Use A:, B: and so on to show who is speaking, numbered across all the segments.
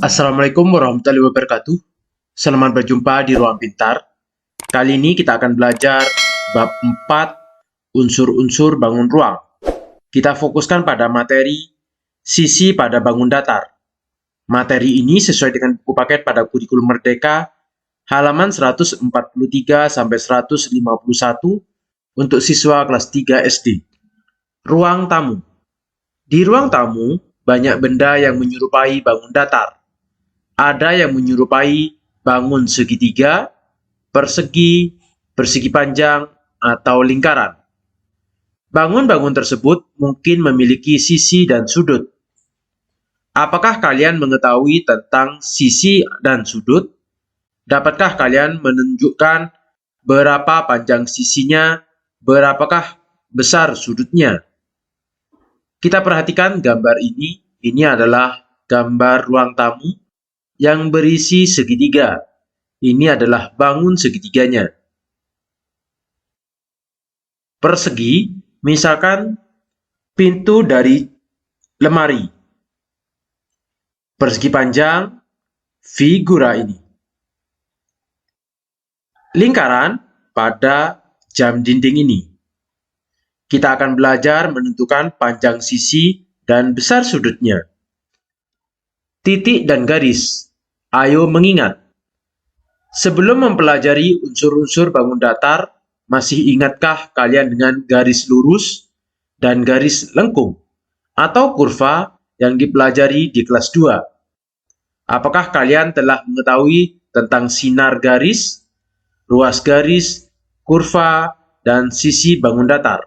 A: Assalamualaikum warahmatullahi wabarakatuh. Selamat berjumpa di Ruang Pintar. Kali ini kita akan belajar bab 4, unsur-unsur bangun ruang. Kita fokuskan pada materi sisi pada bangun datar. Materi ini sesuai dengan buku paket pada kurikulum Merdeka, halaman 143 sampai 151 untuk siswa kelas 3 SD. Ruang tamu. Di ruang tamu, banyak benda yang menyerupai bangun datar. Ada yang menyerupai bangun segitiga, persegi, persegi panjang, atau lingkaran. Bangun-bangun tersebut mungkin memiliki sisi dan sudut. Apakah kalian mengetahui tentang sisi dan sudut? Dapatkah kalian menunjukkan berapa panjang sisinya, berapakah besar sudutnya? Kita perhatikan gambar ini. Ini adalah gambar ruang tamu yang berisi segitiga. Ini adalah bangun segitiganya. Persegi, misalkan pintu dari lemari. Persegi panjang, figura ini. Lingkaran pada jam dinding ini. Kita akan belajar menentukan panjang sisi dan besar sudutnya. Titik dan garis. Ayo mengingat. Sebelum mempelajari unsur-unsur bangun datar, masih ingatkah kalian dengan garis lurus dan garis lengkung atau kurva yang dipelajari di kelas 2? Apakah kalian telah mengetahui tentang sinar garis, ruas garis, kurva, dan sisi bangun datar?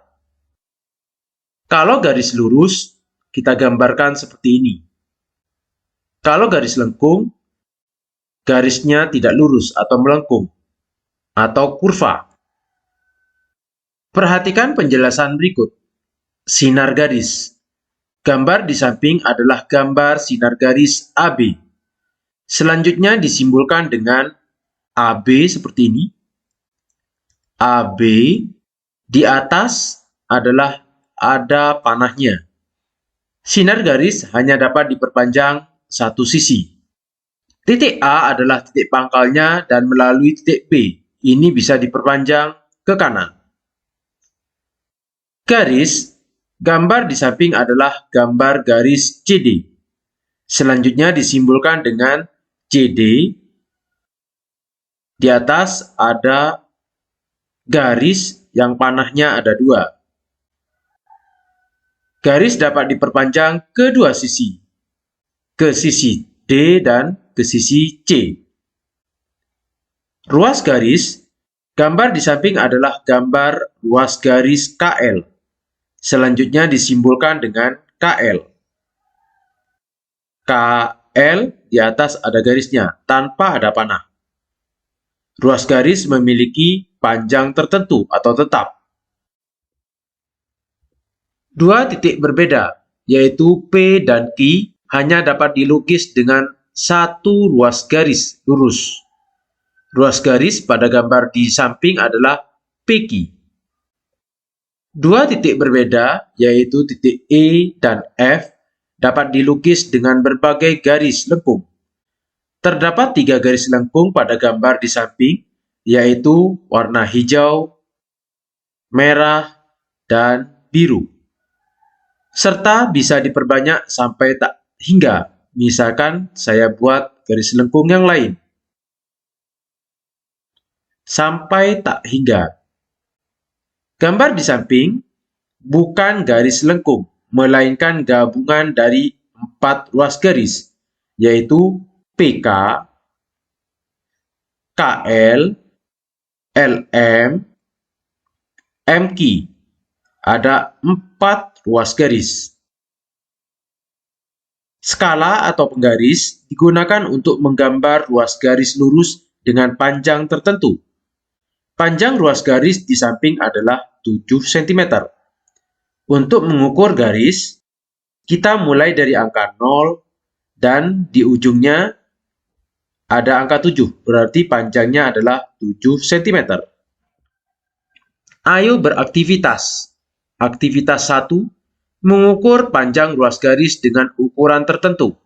A: Kalau garis lurus, kita gambarkan seperti ini. Kalau garis lengkung, garisnya tidak lurus atau melengkung, atau kurva. Perhatikan penjelasan berikut. Sinar garis. Gambar di samping adalah gambar sinar garis AB. Selanjutnya disimbolkan dengan AB seperti ini. AB di atas adalah ada panahnya. Sinar garis hanya dapat diperpanjang satu sisi. Titik A adalah titik pangkalnya dan melalui titik B. Ini bisa diperpanjang ke kanan. Garis, gambar di samping adalah gambar garis CD. Selanjutnya disimbolkan dengan CD. Di atas ada garis yang panahnya ada 2. Garis dapat diperpanjang ke dua sisi, ke sisi D dan ke sisi C. Ruas garis, gambar di samping adalah gambar ruas garis KL. Selanjutnya disimbolkan dengan KL. KL di atas ada garisnya, tanpa ada panah. Ruas garis memiliki panjang tertentu atau tetap. Dua titik berbeda, yaitu P dan Q, hanya dapat dilukis dengan satu ruas garis lurus. Ruas garis pada gambar di samping adalah PQ. Dua titik berbeda, yaitu titik E dan F, dapat dilukis dengan berbagai garis lengkung. Terdapat 3 garis lengkung pada gambar di samping, yaitu warna hijau, merah, dan biru. Serta bisa diperbanyak sampai tak hingga. Misalkan saya buat garis lengkung yang lain. Sampai tak hingga. Gambar di samping bukan garis lengkung, melainkan gabungan dari 4 ruas garis, yaitu PK, KL, LM, MQ. Ada 4 ruas garis. Skala atau penggaris digunakan untuk menggambar ruas garis lurus dengan panjang tertentu. Panjang ruas garis di samping adalah 7 cm. Untuk mengukur garis, kita mulai dari angka 0 dan di ujungnya ada angka 7, berarti panjangnya adalah 7 cm. Ayo beraktivitas. Aktivitas 1, mengukur panjang ruas garis dengan ukuran tertentu.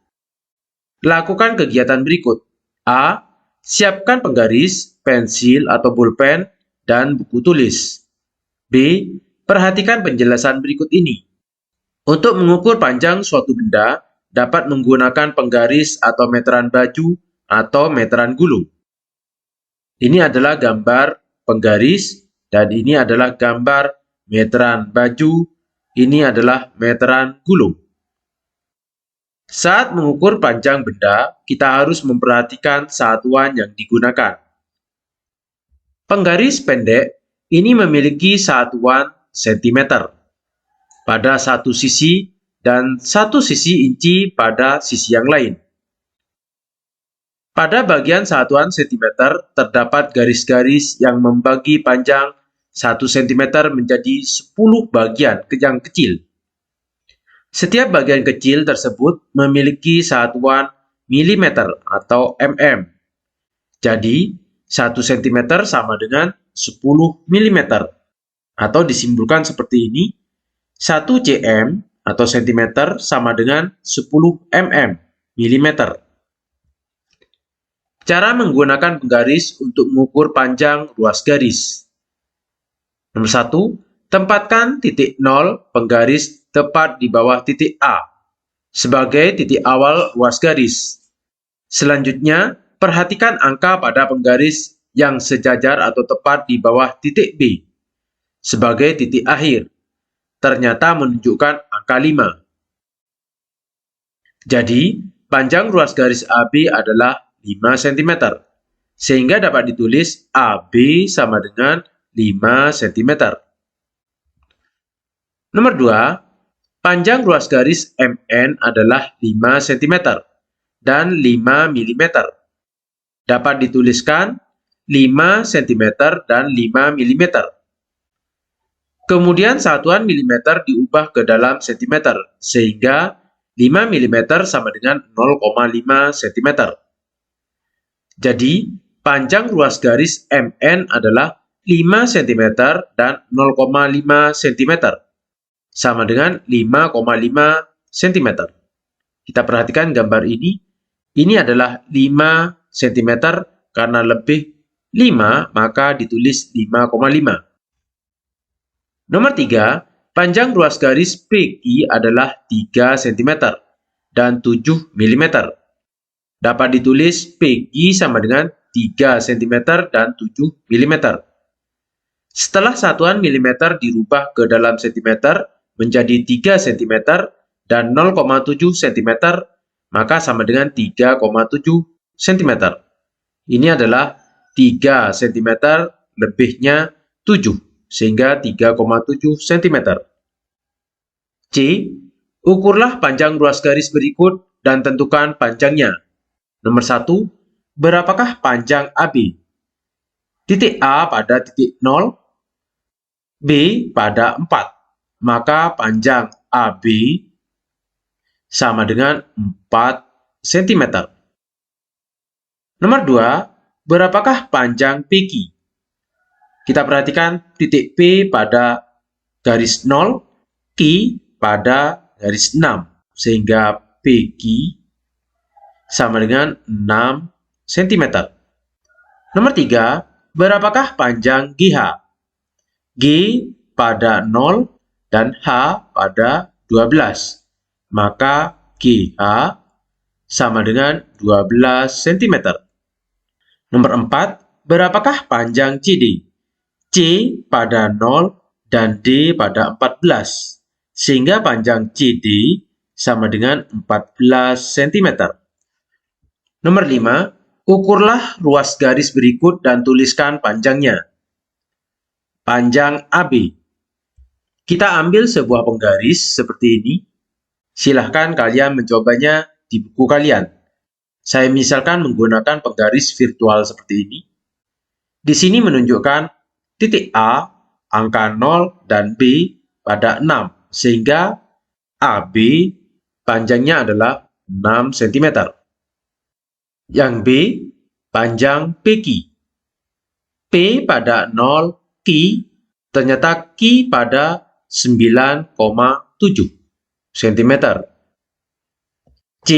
A: Lakukan kegiatan berikut. A. Siapkan penggaris, pensil atau pulpen, dan buku tulis. B. Perhatikan penjelasan berikut ini. Untuk mengukur panjang suatu benda, dapat menggunakan penggaris atau meteran baju atau meteran gulung. Ini adalah gambar penggaris, dan ini adalah gambar meteran baju. Ini adalah meteran gulung. Saat mengukur panjang benda, kita harus memperhatikan satuan yang digunakan. Penggaris pendek ini memiliki satuan sentimeter pada satu sisi dan satu sisi inci pada sisi yang lain. Pada bagian satuan sentimeter terdapat garis-garis yang membagi panjang 1 cm menjadi 10 bagian yang kecil. Setiap bagian kecil tersebut memiliki satuan milimeter atau mm. Jadi, 1 cm sama dengan 10 mm. Atau disimbolkan seperti ini, 1 cm atau cm sama dengan 10 mm, milimeter. Cara menggunakan penggaris untuk mengukur panjang ruas garis. Nomor 1, tempatkan titik 0 penggaris tepat di bawah titik A sebagai titik awal ruas garis. Selanjutnya, perhatikan angka pada penggaris yang sejajar atau tepat di bawah titik B sebagai titik akhir. Ternyata menunjukkan angka 5. Jadi, panjang ruas garis AB adalah 5 cm, sehingga dapat ditulis AB sama dengan 5 cm. Nomor 2, panjang ruas garis MN adalah 5 cm dan 5 mm. Dapat dituliskan 5 cm dan 5 mm. Kemudian satuan milimeter diubah ke dalam cm, sehingga 5 mm sama dengan 0,5 cm. Jadi, panjang ruas garis MN adalah 5 cm dan 0,5 cm. Sama dengan 5,5 cm. Kita perhatikan gambar ini. Ini adalah 5 cm karena lebih 5, maka ditulis 5,5. Nomor 3, panjang ruas garis PQ adalah 3 cm dan 7 mm. Dapat ditulis PQ sama dengan 3 cm dan 7 mm. Setelah satuan milimeter dirubah ke dalam cm, menjadi 3 cm dan 0,7 cm, maka sama dengan 3,7 cm. Ini adalah 3 cm lebihnya 7, sehingga 3,7 cm. C. Ukurlah panjang ruas garis berikut dan tentukan panjangnya. Nomor 1. Berapakah panjang AB? Titik A pada titik 0, B pada 4. Maka panjang AB sama dengan 4 cm. Nomor 2, berapakah panjang PQ? Kita perhatikan titik P pada garis 0, Q pada garis 6, sehingga PQ sama dengan 6 cm. Nomor 3, berapakah panjang GH? G pada 0 dan H pada 12. Maka GH sama dengan 12 cm. Nomor 4, berapakah panjang CD? C pada 0 dan D pada 14. Sehingga panjang CD sama dengan 14 cm. Nomor 5, ukurlah ruas garis berikut dan tuliskan panjangnya. Panjang AB. Kita ambil sebuah penggaris seperti ini. Silahkan kalian mencobanya di buku kalian. Saya misalkan menggunakan penggaris virtual seperti ini. Di sini menunjukkan titik A, angka 0, dan B pada 6, sehingga AB panjangnya adalah 6 cm. Yang B, panjang PQ. P pada 0, Q, ternyata Q pada 9,7 cm. C,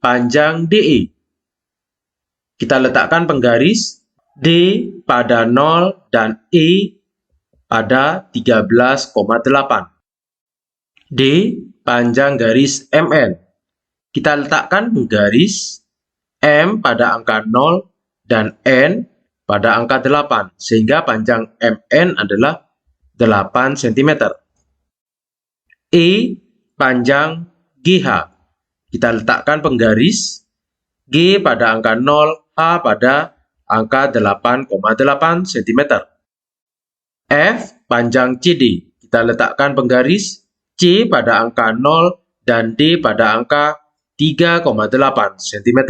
A: panjang DE. Kita letakkan penggaris D pada 0 dan E pada 13,8. D panjang garis MN. Kita letakkan garis M pada angka 0 dan N pada angka 8, sehingga panjang MN adalah 8 cm. E panjang GH. Kita letakkan penggaris G pada angka 0, H pada angka 8,8 cm. F panjang CD. Kita letakkan penggaris C pada angka 0 dan D pada angka 3,8 cm.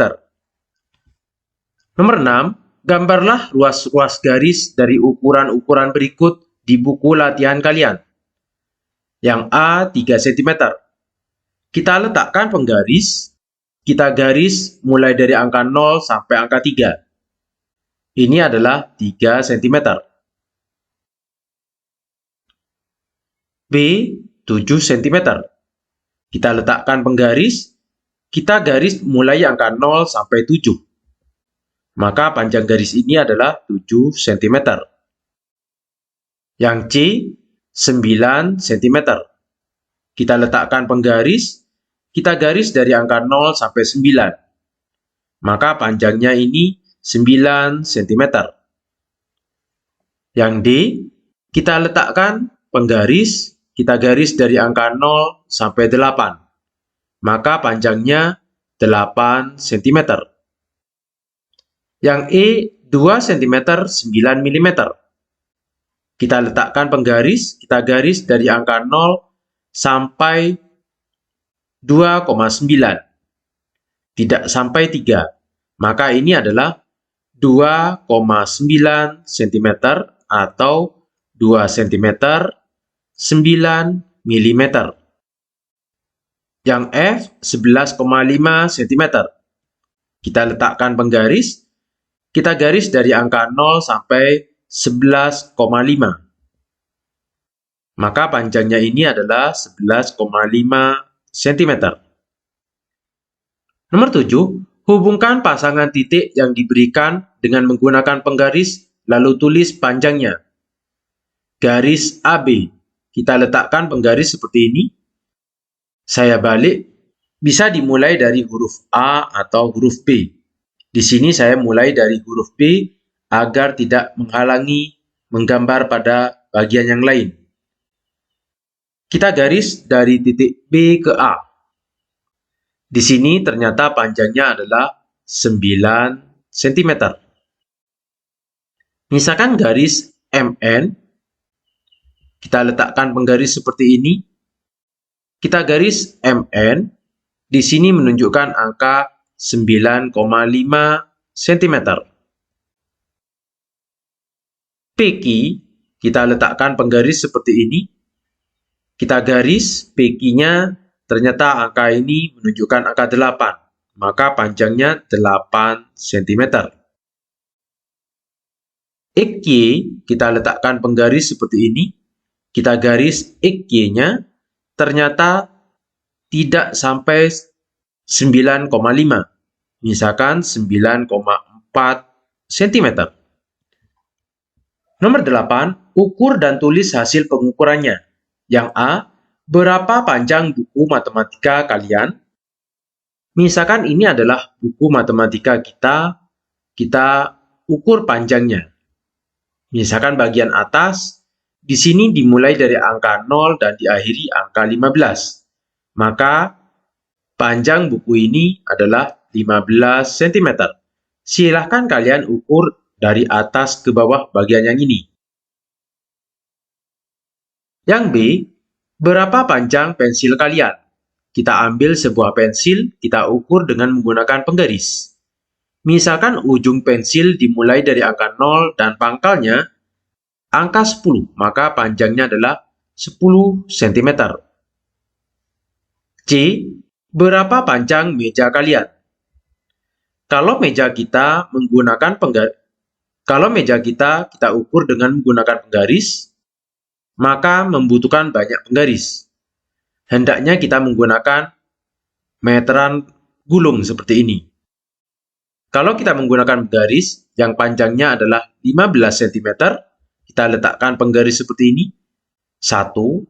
A: Nomor 6, gambarlah ruas-ruas garis dari ukuran-ukuran berikut di buku latihan kalian. Yang A 3 cm. Kita letakkan penggaris, kita garis mulai dari angka 0 sampai angka 3. Ini adalah 3 cm. B 7 cm. Kita letakkan penggaris, kita garis mulai angka 0 sampai 7. Maka panjang garis ini adalah 7 cm. Yang C 9 cm. Kita letakkan penggaris, kita garis dari angka 0 sampai 9. Maka panjangnya ini 9 cm. Yang D, kita letakkan penggaris, kita garis dari angka 0 sampai 8. Maka panjangnya 8 cm. Yang E 2 cm 9 mm. Kita letakkan penggaris, kita garis dari angka 0 sampai 2,9. Tidak sampai 3. Maka ini adalah 2,9 cm atau 2 cm 9 mm. Yang F 11,5 cm. Kita letakkan penggaris, kita garis dari angka 0 sampai 11,5. Maka panjangnya ini adalah 11,5 cm. Nomor 7, hubungkan pasangan titik yang diberikan dengan menggunakan penggaris, lalu tulis panjangnya. Garis AB. Kita letakkan penggaris seperti ini. Saya balik, bisa dimulai dari huruf A atau huruf B. Di sini saya mulai dari huruf B agar tidak menghalangi menggambar pada bagian yang lain. Kita garis dari titik B ke A. Di sini ternyata panjangnya adalah 9 cm. Misalkan garis MN, kita letakkan penggaris seperti ini. Kita garis MN, di sini menunjukkan angka 9,5 cm. PQ, kita letakkan penggaris seperti ini. Kita garis PQ-nya, ternyata angka ini menunjukkan angka 8. Maka panjangnya 8 cm. XY, kita letakkan penggaris seperti ini. Kita garis XY-nya, ternyata tidak sampai 9,5. Misalkan 9,4 cm. Nomor 8, ukur dan tulis hasil pengukurannya. Yang A, berapa panjang buku matematika kalian? Misalkan ini adalah buku matematika kita ukur panjangnya. Misalkan bagian atas, di sini dimulai dari angka 0 dan diakhiri angka 15. Maka panjang buku ini adalah 15 cm. Silahkan kalian ukur dari atas ke bawah bagian yang ini. Yang B, berapa panjang pensil kalian? Kita ambil sebuah pensil, kita ukur dengan menggunakan penggaris. Misalkan ujung pensil dimulai dari angka 0 dan pangkalnya angka 10, maka panjangnya adalah 10 cm. C, berapa panjang meja kalian? Kalau meja kita kita ukur dengan menggunakan penggaris, maka membutuhkan banyak penggaris. Hendaknya kita menggunakan meteran gulung seperti ini. Kalau kita menggunakan garis yang panjangnya adalah 15 cm, kita letakkan penggaris seperti ini. 1, 2,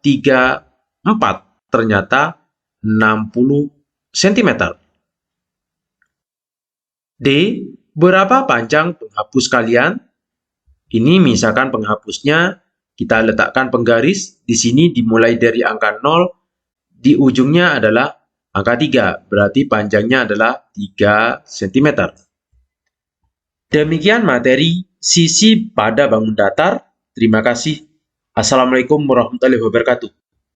A: 3, 4. Ternyata 60 cm. D. Berapa panjang penghapus kalian? Ini misalkan penghapusnya, kita letakkan penggaris. Di sini dimulai dari angka 0, di ujungnya adalah angka 3, berarti panjangnya adalah 3 cm. Demikian materi sisi pada bangun datar. Terima kasih. Assalamualaikum warahmatullahi wabarakatuh.